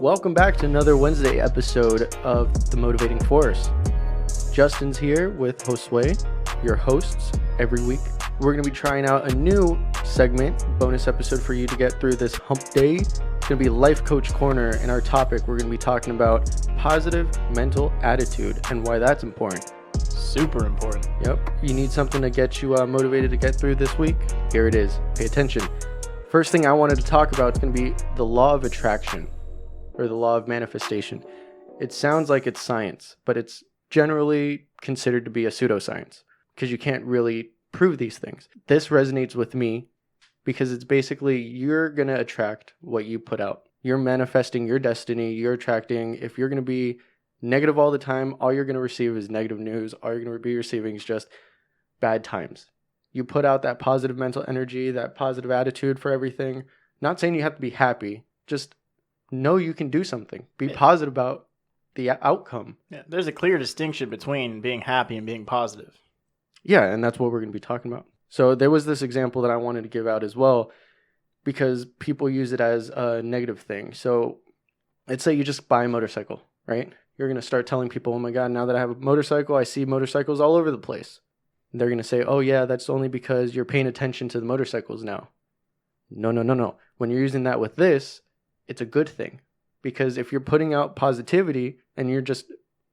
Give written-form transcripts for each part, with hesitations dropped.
Welcome back to another Wednesday episode of The Motivating Force. Justin's here with Josue, your hosts every week. We're going to be trying out a new segment, bonus episode for you to get through this hump day. It's going to be Life Coach Corner, and our topic, we're going to be talking about positive mental attitude and why that's important. Super important. Yep. You need something to get you motivated to get through this week? Here it is. Pay attention. First thing I wanted to talk about is going to be the law of attraction, or the law of manifestation. It sounds like it's science, but it's generally considered to be a pseudoscience because you can't really prove these things. This resonates with me because it's basically you're going to attract what you put out. You're manifesting your destiny. You're attracting, if you're going to be negative all the time, all you're going to receive is negative news. All you're going to be receiving is just bad times. You put out that positive mental energy, that positive attitude for everything. Not saying you have to be happy, just know you can do something. Be positive about the outcome. Yeah, there's a clear distinction between being happy and being positive. Yeah, and that's what we're going to be talking about. So there was this example that I wanted to give out as well because people use it as a negative thing. So let's say you just buy a motorcycle, right? You're going to start telling people, oh my God, now that I have a motorcycle, I see motorcycles all over the place. And they're going to say, oh yeah, that's only because you're paying attention to the motorcycles now. No. When you're using that with this, it's a good thing, because if you're putting out positivity and you're just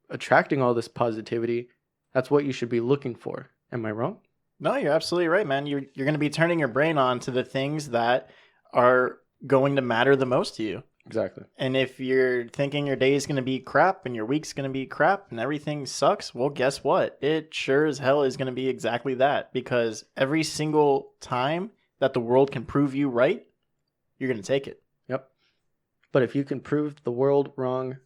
attracting all this positivity, that's what you should be looking for. Am I wrong? No, you're absolutely right, man. You're going to be turning your brain on to the things that are going to matter the most to you. Exactly. And if you're thinking your day is going to be crap and your week's going to be crap and everything sucks, well, guess what? It sure as hell is going to be exactly that, because every single time that the world can prove you right, you're going to take it. Yep. But if you can prove the world wrong,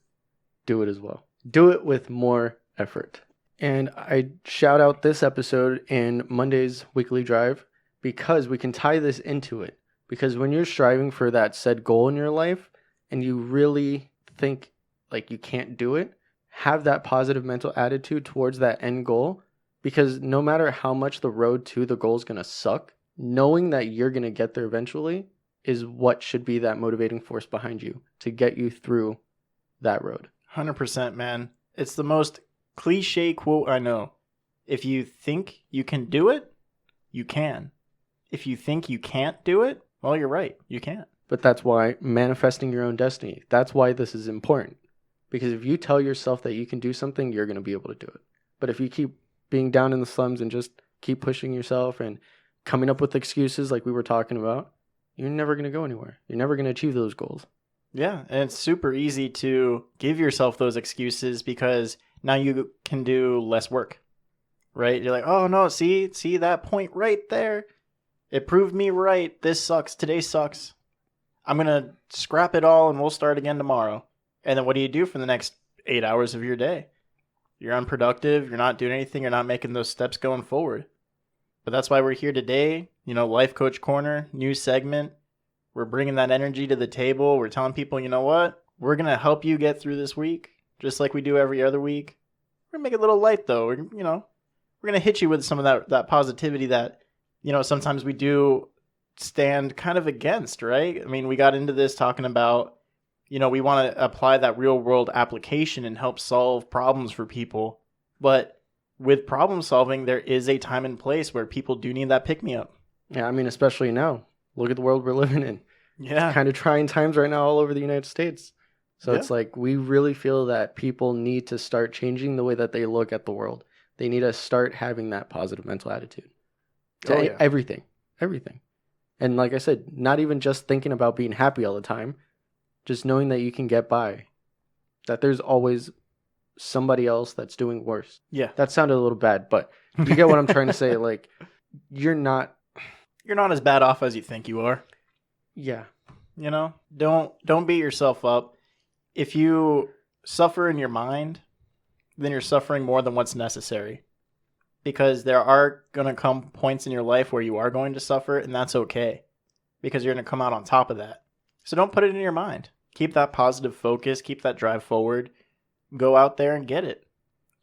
do it as well. Do it with more effort. And I shout out this episode in Monday's Weekly Drive because we can tie this into it. Because when you're striving for that said goal in your life and you really think like you can't do it, have that positive mental attitude towards that end goal. Because no matter how much the road to the goal is going to suck, knowing that you're going to get there eventually is what should be that motivating force behind you to get you through that road. 100%, man. It's the most cliche quote I know. If you think you can do it, you can. If you think you can't do it, well, you're right. You can't. But that's why manifesting your own destiny, that's why this is important. Because if you tell yourself that you can do something, you're going to be able to do it. But if you keep being down in the slums and just keep pushing yourself and coming up with excuses like we were talking about, you're never going to go anywhere. You're never going to achieve those goals. Yeah, and it's super easy to give yourself those excuses because now you can do less work, right? You're like, oh no, see that point right there? It proved me right. This sucks. Today sucks. I'm going to scrap it all and we'll start again tomorrow. And then what do you do for the next 8 hours of your day? You're unproductive. You're not doing anything. You're not making those steps going forward. But that's why we're here today. Life Coach Corner, new segment. We're bringing that energy to the table. We're telling people, you know what? We're going to help you get through this week, just like we do every other week. We're going to make it a little light, though. We're going to hit you with some of that positivity that, sometimes we do stand kind of against, right? I mean, we got into this talking about, we want to apply that real world application and help solve problems for people. But with problem solving, there is a time and place where people do need that pick-me-up. Yeah, I mean, especially now. Look at the world we're living in. Yeah. It's kind of trying times right now all over the United States. So Yeah. It's like we really feel that people need to start changing the way that they look at the world. They need to start having that positive mental attitude. To everything. And like I said, not even just thinking about being happy all the time, just knowing that you can get by, that there's always somebody else that's doing worse. Yeah. That sounded a little bad, but you get what I'm trying to say. Like, you're not as bad off as you think you are. Yeah. Don't beat yourself up. If you suffer in your mind, then you're suffering more than what's necessary. Because there are going to come points in your life where you are going to suffer, and that's okay. Because you're going to come out on top of that. So don't put it in your mind. Keep that positive focus. Keep that drive forward. Go out there and get it.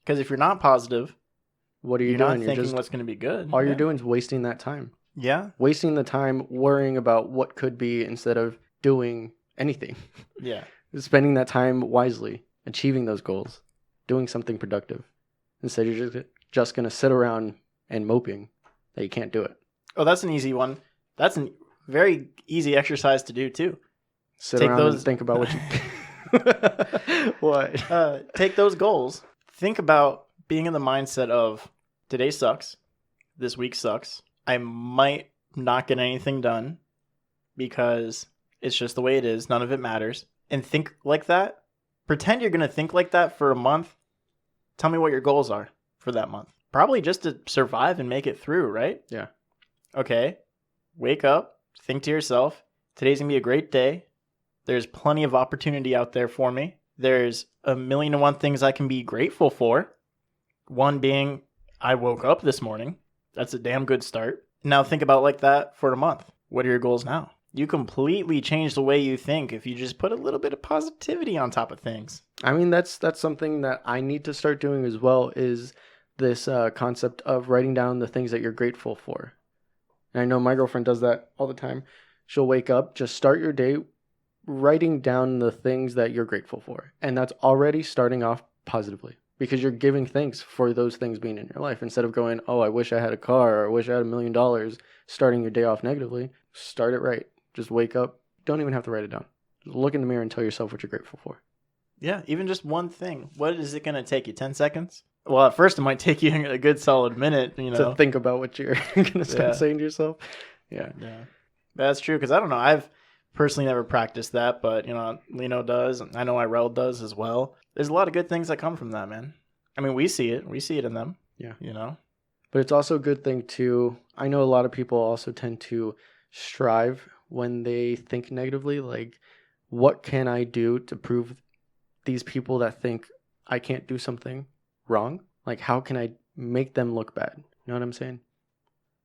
Because if you're not positive, what are you you're doing? not thinking what's going to be good. All you're doing is wasting that time. Yeah. Wasting the time worrying about what could be instead of doing anything. Yeah. spending that time wisely, achieving those goals, doing something productive. Instead, you're just going to sit around and moping that you can't do it. Oh, that's an easy one. That's a very easy exercise to do too. Sit around and think about what you... What? Take those goals. Think about being in the mindset of today sucks. This week sucks. I might not get anything done because it's just the way it is. None of it matters. And think like that. Pretend you're going to think like that for a month. Tell me what your goals are for that month. Probably just to survive and make it through, right? Yeah. Okay. Wake up. Think to yourself, today's going to be a great day. There's plenty of opportunity out there for me. There's 1,000,001 things I can be grateful for. One being, I woke up this morning. That's a damn good start. Now think about like that for a month. What are your goals now? You completely change the way you think if you just put a little bit of positivity on top of things. I mean, that's something that I need to start doing as well, is this concept of writing down the things that you're grateful for. And I know my girlfriend does that all the time. She'll wake up, just start your day writing down the things that you're grateful for. And that's already starting off positively, because you're giving thanks for those things being in your life. Instead of going, oh, I wish I had a car, or I wish I had $1 million, starting your day off negatively, start it right. Just wake up. Don't even have to write it down. Just look in the mirror and tell yourself what you're grateful for. Yeah, even just one thing. What is it going to take you? 10 seconds? Well, at first it might take you a good solid minute, to think about what you're going to start saying to yourself. Yeah. That's true, because I don't know. I've personally never practiced that, but, Lino does. And I know Irel does as well. There's a lot of good things that come from that, man. I mean, we see it. We see it in them. Yeah. But it's also a good thing to, I know a lot of people also tend to strive when they think negatively, like, what can I do to prove these people that think I can't do something wrong? Like, how can I make them look bad? You know what I'm saying?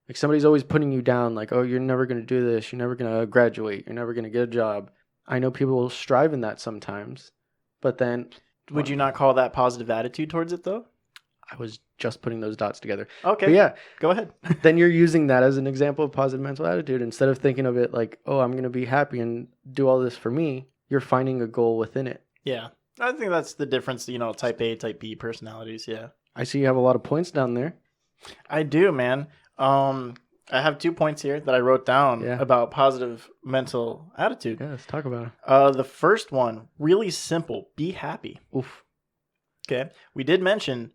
Like, somebody's always putting you down, like, oh, you're never going to do this, you're never going to graduate, you're never going to get a job. I know people will strive in that sometimes, but then... Would you not call that positive attitude towards it, though? I was just putting those dots together. Okay. But yeah. Go ahead. Then you're using that as an example of positive mental attitude. Instead of thinking of it like, oh, I'm going to be happy and do all this for me, you're finding a goal within it. Yeah. I think that's the difference, type A, type B personalities, yeah. I see you have a lot of points down there. I do, man. I have 2 points here that I wrote down about positive mental attitude. Yeah, let's talk about it. The first one, really simple. Be happy. Oof. Okay. We did mention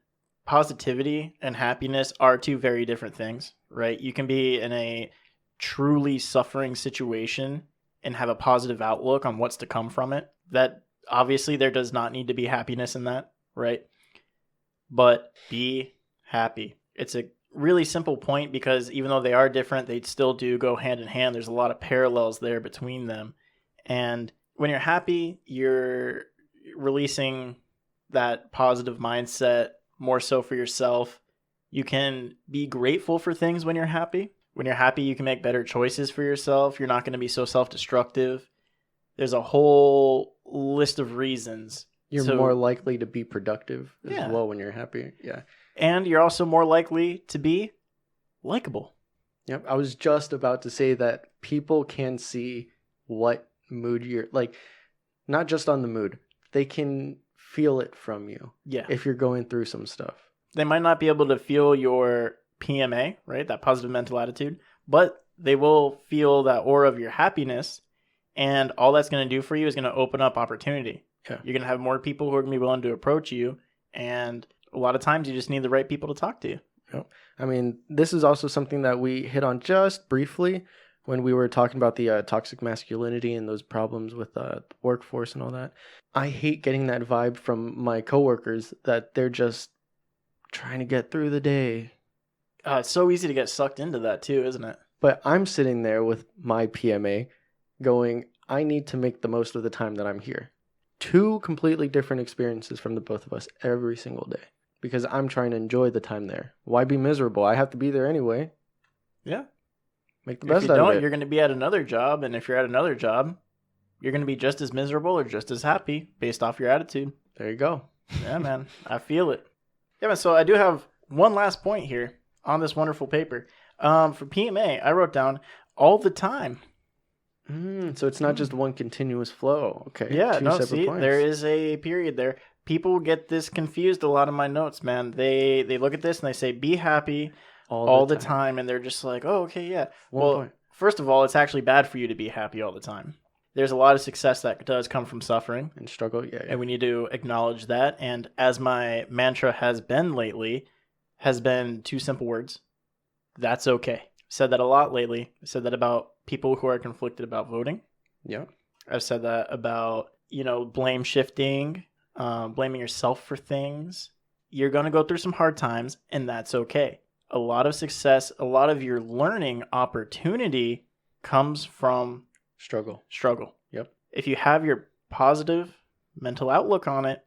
positivity and happiness are two very different things, right? You can be in a truly suffering situation and have a positive outlook on what's to come from it. That obviously there does not need to be happiness in that, right? But be happy. It's a really simple point, because even though they are different, they still do go hand in hand. There's a lot of parallels there between them. And when you're happy, you're releasing that positive mindset more so for yourself. You can be grateful for things when you're happy. When you're happy, you can make better choices for yourself. You're not going to be so self-destructive. There's a whole list of reasons. You're more likely to be productive as well when you're happy. Yeah. And you're also more likely to be likable. Yep. I was just about to say that people can see what mood you're like, not just on the mood. They can feel it from you. Yeah. If you're going through some stuff. They might not be able to feel your PMA, right? That positive mental attitude, but they will feel that aura of your happiness. And all that's going to do for you is going to open up opportunity. Yeah. You're going to have more people who are going to be willing to approach you. And a lot of times you just need the right people to talk to you. Yep. I mean, this is also something that we hit on just briefly when we were talking about the toxic masculinity and those problems with the workforce and all that. I hate getting that vibe from my coworkers that they're just trying to get through the day. It's so easy to get sucked into that too, isn't it? But I'm sitting there with my PMA going, I need to make the most of the time that I'm here. 2 completely different experiences from the both of us every single day, because I'm trying to enjoy the time there. Why be miserable? I have to be there anyway. Yeah. Make the best out of it. If you don't, you're going to be at another job. And if you're at another job, you're going to be just as miserable or just as happy based off your attitude. There you go. Yeah, man. I feel it. Yeah, man. So I do have one last point here on this wonderful paper. For PMA, I wrote down all the time. So it's not just one continuous flow. Okay. Yeah, Two no, separate see, points. there is a period there. People get this confused a lot of my notes, man. They look at this and they say, be happy all the time. And they're just like, oh, okay, yeah. One point. First of all, it's actually bad for you to be happy all the time. There's a lot of success that does come from suffering. And struggle, yeah. And we need to acknowledge that. And as my mantra has been lately, has been 2 simple words. That's okay. Said that a lot lately. I said that about people who are conflicted about voting. Yeah. I've said that about, blame shifting, blaming yourself for things. You're going to go through some hard times, and that's okay. A lot of success, a lot of your learning opportunity comes from Struggle. Yep. If you have your positive mental outlook on it,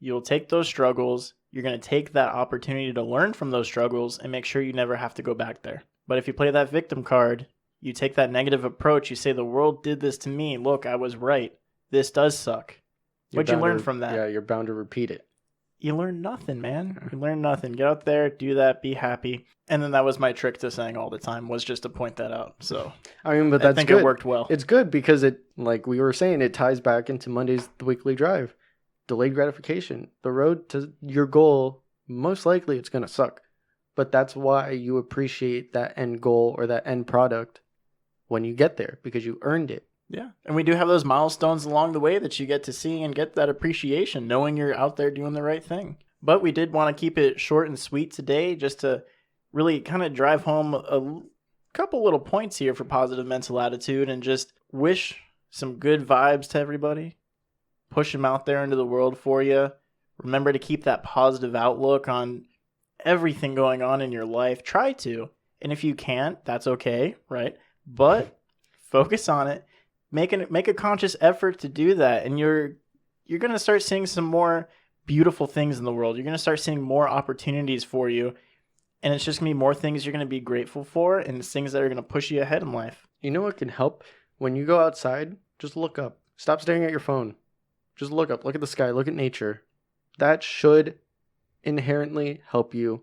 you'll take those struggles. You're going to take that opportunity to learn from those struggles and make sure you never have to go back there. But if you play that victim card, you take that negative approach, you say, the world did this to me. Look, I was right. This does suck. What'd you learn from that? Yeah, you're bound to repeat it. You learn nothing, man. You learn nothing. Get out there, do that, be happy. And then that was my trick to saying all the time, was just to point that out. So but that's I think good. it worked well. It's good because it, like we were saying, it ties back into Monday's The Weekly Drive. Delayed gratification. The road to your goal, most likely it's going to suck. But that's why you appreciate that end goal or that end product when you get there, because you earned it. Yeah. And we do have those milestones along the way that you get to see and get that appreciation, knowing you're out there doing the right thing. But we did want to keep it short and sweet today, just to really kind of drive home a couple little points here for positive mental attitude and just wish some good vibes to everybody. Push them out there into the world for you. Remember to keep that positive outlook on everything going on in your life. Try to. And if you can't, that's okay, right? But focus on it. Make a conscious effort to do that, and you're going to start seeing some more beautiful things in the world. You're going to start seeing more opportunities for you, and it's just going to be more things you're going to be grateful for, and it's things that are going to push you ahead in life. You know what can help? When you go outside, just look up. Stop staring at your phone. Just look up. Look at the sky. Look at nature. That should inherently help you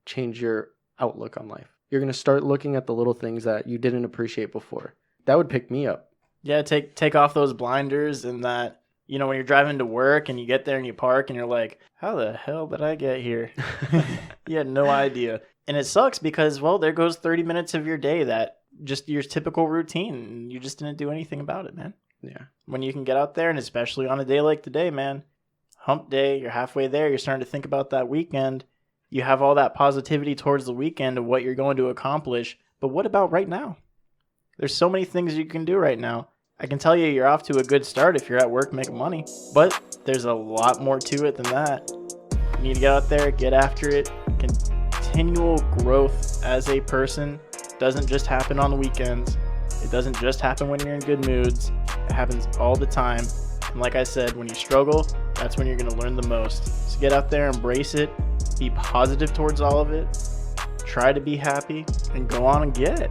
change your outlook on life. You're going to start looking at the little things that you didn't appreciate before. That would pick me up. Yeah, take off those blinders, and that, when you're driving to work and you get there and you park and you're like, how the hell did I get here? You had no idea. And it sucks because, well, there goes 30 minutes of your day that just your typical routine, and you just didn't do anything about it, man. Yeah. When you can get out there, and especially on a day like today, man, hump day, you're halfway there, you're starting to think about that weekend. You have all that positivity towards the weekend of what you're going to accomplish. But what about right now? There's so many things you can do right now. I can tell you you're off to a good start if you're at work making money, but there's a lot more to it than that. You need to get out there, get after it. Continual growth as a person doesn't just happen on the weekends. It doesn't just happen when you're in good moods. It happens all the time. And like I said, when you struggle, that's when you're going to learn the most. So get out there, embrace it, be positive towards all of it, try to be happy, and go on and get it.